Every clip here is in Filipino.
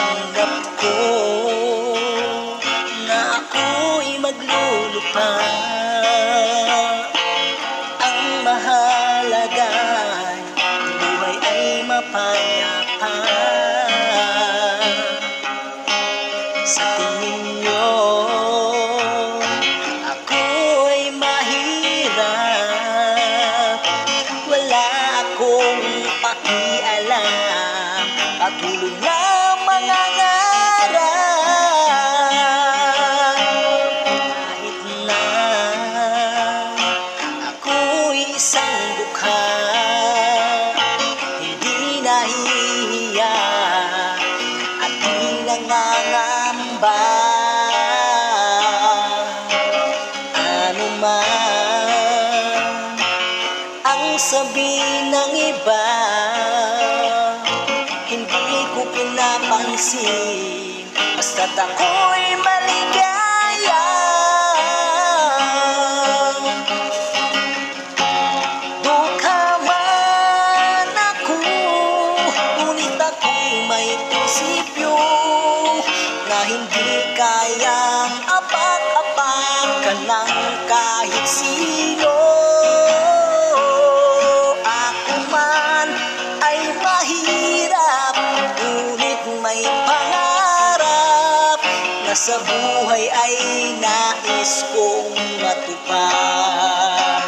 Tanggap ko na ako'y maglulupa. Ang mahalaga'y buhay ay mapayapa. Sa tingin nyo ako'y mahirap, wala akong pakialam, patuloy na mangangarap. Kahit na ako'y isang dukha, hindi nahihiya at di nangangamba. Ano man ang sabihin ng iba, hindi ko pinapansin, basta't ako'y maligaya. Dukha man ako, ngunit ako'y may prinsipyo na hindi kayang apak-apakan ng kahit sino. Ako man ay mahirap, ngunit may pangarap na sa buhay ay nais kong matupad.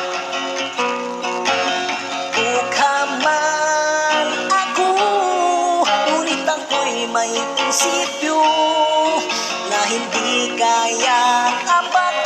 Dukha man ako, ngunit ako'y may prinsipyo na hindi kaya apak